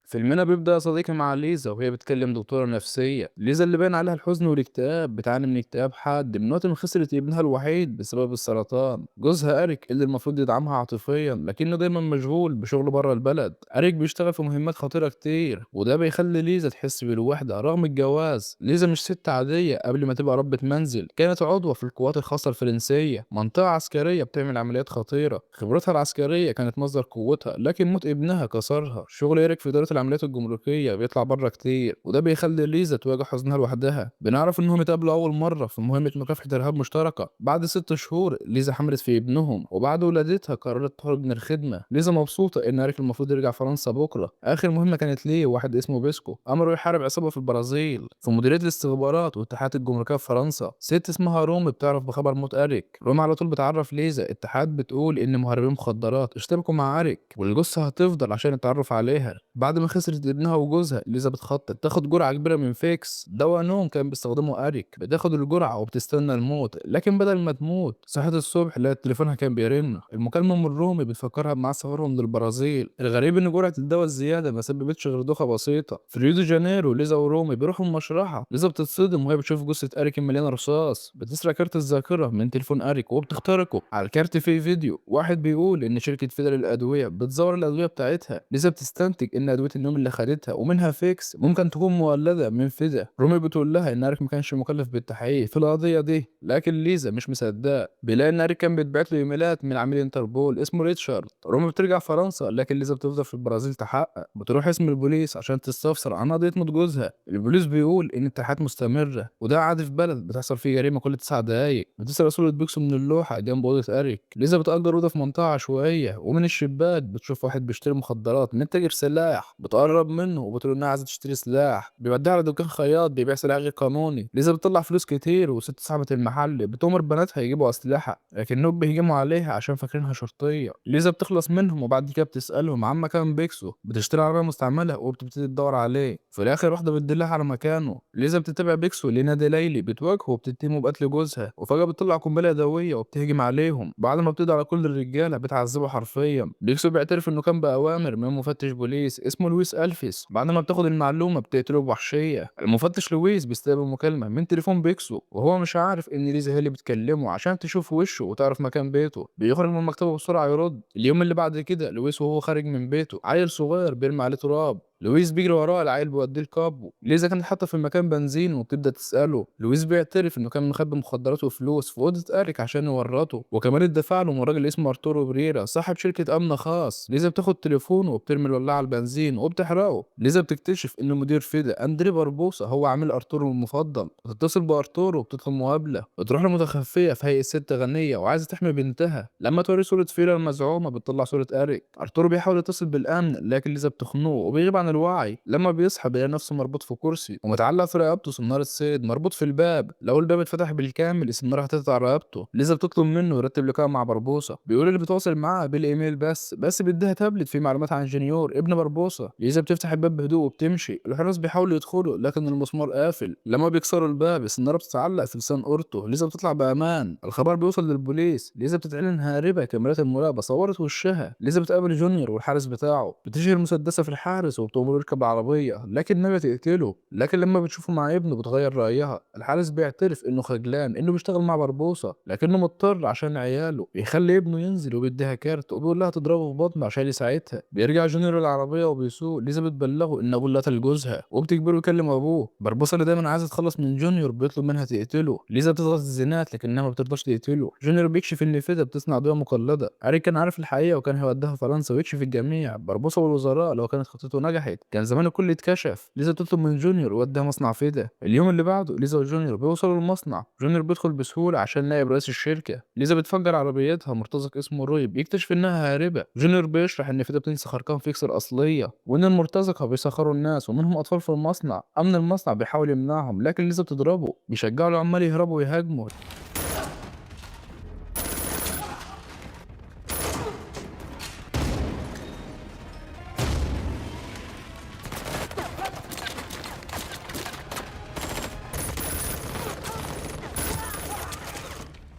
فيلمنا بيبدأ يا صديقي مع ليزا وهي بتكلم دكتورة نفسية. ليزا اللي باين عليها الحزن والاكتئاب بتعاني من اكتئاب حاد من وقت ما خسرت ابنها الوحيد بسبب السرطان. جوزها أريك اللي المفروض يدعمها عاطفيا لكنه دايما مشغول بشغل بره البلد. أريك بيشتغل في مهمات خطيرة كتير وده بيخلي ليزا تحس بالوحدة رغم الجواز. ليزا مش ست عادية، قبل ما تبقى ربة منزل كانت عضوة في القوات الخاصة الفرنسية، منطقة عسكرية بتعمل عمليات خطيرة. خبرتها العسكرية كانت مصدر قوتها لكن موت ابنها كسرها. شغل إيريك في إدارة العمليات الجمركية بيطلع بره كتير وده بيخلي ليزا تواجه حزنها لوحدها. بنعرف إنهم اتقابلوا أول مرة في مهمة مكافحة إرهاب مشتركة. بعد 6 شهور ليزا حملت في ابنهم وبعد ولادتها قررت تخرج من الخدمة. ليزا مبسوطة إن إيريك المفروض يرجع فرنسا بكرة. آخر مهمة كانت ليه واحد اسمه بيسكو أمره يحارب عصابة في البرازيل. في مديرية الاستخبارات والاتحاد الجمركية في فرنسا ست اسمها رومي بتعرف بخبر موت إيريك. رومي على طول بتعرف ليزا الاتحاد بتقول إن مهربين مخدرات اشتبكوا مع إيريك والجثة هتفضل عشان التعرف عليها. بعد ما خسرت ابنها وجوزها ليزا بتخطط تاخد جرعة كبيرة من فيكس، دواء نوم كان بيستخدمه أريك. بتاخد الجرعة وبتستنى الموت لكن بدل ما تموت صحت الصبح لقت تليفونها كان بيرن. المكالمة من رومي بتفكرها بميعاد سفرهم للبرازيل. الغريب إن جرعة الدواء الزيادة ما سببتش غير دوخة بسيطة. في ريو دي جانيرو ليزا ورومي بيروحوا المشرحة. ليزا بتتصدم وهي بتشوف جثة أريك المليانة رصاص. بتسرق كارت الذاكرة من تليفون أريك وبتخترقه. على الكارت فيه فيديو واحد بيقول إن شركة فيدر للأدوية بتزور الأدوية بتاعتها. ليزا بتستنتج إن أدوية النوم اللي خدتها ومنها فيكس ممكن تكون مولدة من فدا. رومي بتقول لها إن أريك ما كانش مكلف بالتحقيق في القضية دي لكن ليزا مش مصدقة. بيلاقي إن أريك كان بيتبعت له إيميلات من عميل انتربول اسمه ريتشارد. رومي بترجع فرنسا لكن ليزا بتفضل في البرازيل تحقق. بتروح اسم البوليس عشان تستفسر عن قضية موت جوزها. البوليس بيقول إن التحقيقات مستمرة وده عادي في بلد بتحصل فيه جريمة كل 9 دقايق. بتسرق صورة بيكسو من اللوحة جنب أوضة أريك. ليزا بتأجر أوضة في منطقة عشوائية ومن الشباك بتشوف واحد بيشتري مخدرات من تاجر سلاح. بتقرب منه وبتقول انها عايزه تشتري سلاح. بيوديها على دكان خياط بيبيع سلاح غير قانوني. ليزا بتطلع فلوس كتير وست صاحبة المحل بتؤمر بناتها يجيبوا اسلحه لكنهم بيهجموا عليها عشان فاكرينها شرطيه. ليزا بتخلص منهم وبعد كده بتسالهم عن مكان بيكسو. بتشتري عربيه مستعمله وبتبتدي تدور عليه. في الاخر واحده بتدلها على مكانه. ليزا بتتابع بيكسو لنادي ليلي بتواجهه وبتتهمه بقتل جوزها وفجاه بتطلع قنبله يدويه وبتهجم عليهم. بعد ما بتقضي على كل الرجاله بتعذبه حرفيا. بيكسو بيعترف انه كان بأوامر من مفتش بوليس اسمه لويس ألفيس. بعد ما بتاخد المعلومة بتقتله بوحشية. المفتش لويس بيستقبل مكالمة من تليفون بيكسو وهو مش عارف ان ليزا هي اللي بتكلمه عشان تشوف وشه وتعرف مكان بيته. بيخرج من مكتبه بسرعة يرد. اليوم اللي بعد كده لويس وهو خارج من بيته عيل صغير بيرمي عليه تراب. لويس بيجري وراه، العيل بيوديه لكابو. ليزا كانت حاطه في المكان بنزين وبتبدا تساله. لويس بيعترف انه كان مخبي مخدرات وفلوس في اوضه اريك عشان يورطه وكمان اتدفع له من راجل اسمه ارتورو بريرا صاحب شركه امن خاص. ليزا بتاخد تليفونه وبترمي الولاعه على البنزين وبتحرقه. ليزا بتكتشف ان مدير فيدا اندري باربوسا هو عميل ارتورو المفضل. بتتصل بارتورو وبتدخل مقابله. بتروح لمتخفيه في هيئه ست غنيه وعايزه تحمي بنتها. لما توري صوره فيلا المزعومه بتطلع صوره اريك. ارتورو بيحاول يتصل بالامن لكن ليزا بتخنقه وبيغيب عن الوعي. لما بيصحى بيلاقي نفسه مربوط في كرسي ومتعلق في رقبته سنارة صيد مربوط في الباب. لو الباب اتفتح بالكامل السنارة هتقطع رقبته. ليزا بتطلب منه يرتب لقاء مع بربوسة. بيقول اللي بيتواصل معاه بالايميل بس بيديها تابلت فيه معلومات عن جونيور ابن بربوسة. ليزا بتفتح الباب بهدوء وبتمشي. الحراس بيحاولوا يدخلوا لكن المسمار قافل. لما بيكسروا الباب السنارة بتتعلق في لسان اورتو. ليزا بتطلع بامان. الخبر بيوصل للبوليس. ليزا بتتعلن هاربة. كاميرات المراقبة صورت وشها. ليزا بتقابل جونيور والحارس بتاعه. بتشيل مسدسة في الحارس وبتقوم يركب العربية لكن ناوية تقتله. لكن لما بتشوفه مع ابنه بتغير رأيها. الحارس بيعترف انه خجلان انه بيشتغل مع بربوسة لكنه مضطر عشان عياله. بيخلي ابنه ينزل وبيديها كارت وبيقول لها تضربه في بطنه عشان يساعدها. بيرجع جونيور العربية وبيسوق. ليزا بتبلغه ان ابوه اللي قتل جوزها وبتجبره يكلم ابوه. بربوسة اللي دايما عايزة تخلص من جونيور بيطلب منها تقتله. ليزا بتضغط الزينات لكنها ما بترضاش تقتله. جونيور بيكشف ان فيدا بتصنع ادوية مقلدة. اري كان عارف الحقيقة وكان هيوديها فرنسا ويكشف الجميع. بربوسة والوزراء لو كانت خطته نجحت كان زمان الكل اتكشف. ليزا بتطلب من جونيور يوديها مصنع فيدا. اليوم اللي بعده ليزا وجونيور بيوصلوا المصنع. جونيور بيدخل بسهولة عشان نائب رئيس الشركة. ليزا بتفجر عربيتها. مرتزق اسمه روي بيكتشف انها هاربة. جونيور بيشرح ان فيدا بتنسخ ارقام فيكس الاصلية وان المرتزقة بيسخروا الناس ومنهم اطفال في المصنع. امن المصنع بيحاول يمنعهم لكن ليزا بتضربه. بيشجعوا العمال يهربوا ويهاجموا.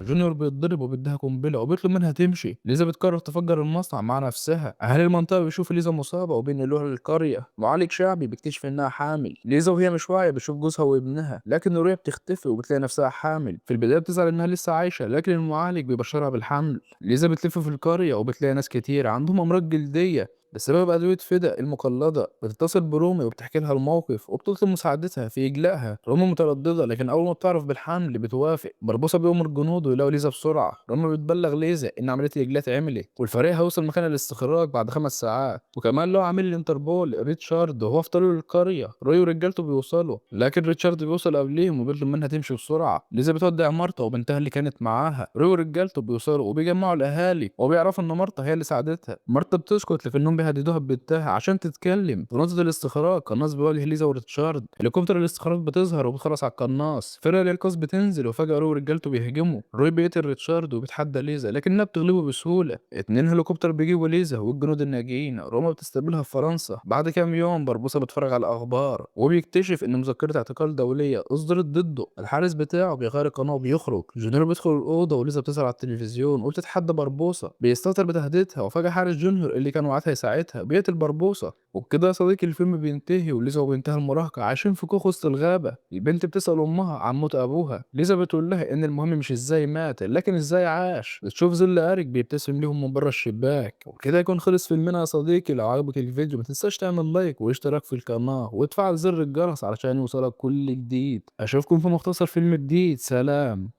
جونيور بيتضرب وبيديها قنبلة وبيطلب منها تمشي. ليزا بتقرر تفجر المصنع مع نفسها. أهالي المنطقة بيشوفوا ليزا مصابة وبينقلوها للقرية. معالج شعبي بيكتشف إنها حامل. ليزا وهي مش واعية بتشوف جوزها وابنها، لكن نورية بتختفي وبتلاقي نفسها حامل. في البداية بتزعل إنها لسه عايشة، لكن المعالج بيبشرها بالحمل. ليزا بتلف في القرية وبتلاقي ناس كتير عندهم أمراض جلدية بسبب أدوية فدا المقلدة. بتتصل برومي وبتحكي لها الموقف وبتطلب مساعدتها في إجلائها. رومي مترددة، لكن أول ما بتعرف بالحمل بتوافق. بربوسة بيأمر جنوده يلاقوا ليزا بسرعة. رومي بتبلغ ليزا إن عملية الإجلاء اتعملت والفريق هيوصل مكان الاستخراج بعد 5 ساعات. وكمان لو عامل الانتربول ريتشارد وهو في طريقه للقرية. روي ورجالته بيوصلوا، لكن ريتشارد بيوصل قبليهم وبيطلب منها تمشي بسرعة. ليزا بتودع مرتا وبنتها اللي كانت معاها. روي ورجالته بيوصلوا وبيجمعوا الأهالي وبيعرفوا إن مرتا هي اللي ساعدتها. مرتا بتسكت، لكنهم بيهددوها ببنتها عشان تتكلم. في نقطة الاستخراج قناص بيواجه ليزا وريتشارد. هليكوبتر الاستخراج بتظهر وبتخلص على القناص. فرق الإنقاذ بتنزل وفجأة روي ورجالته بيهجموا. روي بيقتل ريتشارد وبيتحدى ليزا، لكنها بتغلبه بسهولة. اتنين هليكوبتر بيجيبوا ليزا والجنود الناجين. روما بتستقبلها في فرنسا. بعد كام يوم بربوسا بيتفرج على الأخبار وبيكتشف إن مذكرة اعتقال دولية أصدرت ضده. الحارس بتاعه بيغير القناة وبيخرج. جونيور بيدخل الأوضة وليزا بتظهر على التلفزيون وبتتحدى بربوسا. بيستهتر بتهديدها، وفجأة حارس جونيور اللي كان وعدها يساعدها بيقتل بربوسا. وبكده يا صديقي الفيلم بينتهي، وليزا وبنتها المراهقة عايشين في كوخ وسط الغابة. البنت بتسأل أمها عن موت أبوها. ليزا بتقول لها إن المهم مش إزاي مات، لكن إزاي عاش. بتشوف ظل أريك بيبتسم ليهم من بره الشباك. وكده يكون خلص فيلمنا يا صديقي. لو عجبك الفيديو متنساش تعمل لايك واشتراك في القناة وتفعل زر الجرس علشان يوصلك كل جديد. أشوفكم في مختصر فيلم جديد. سلام.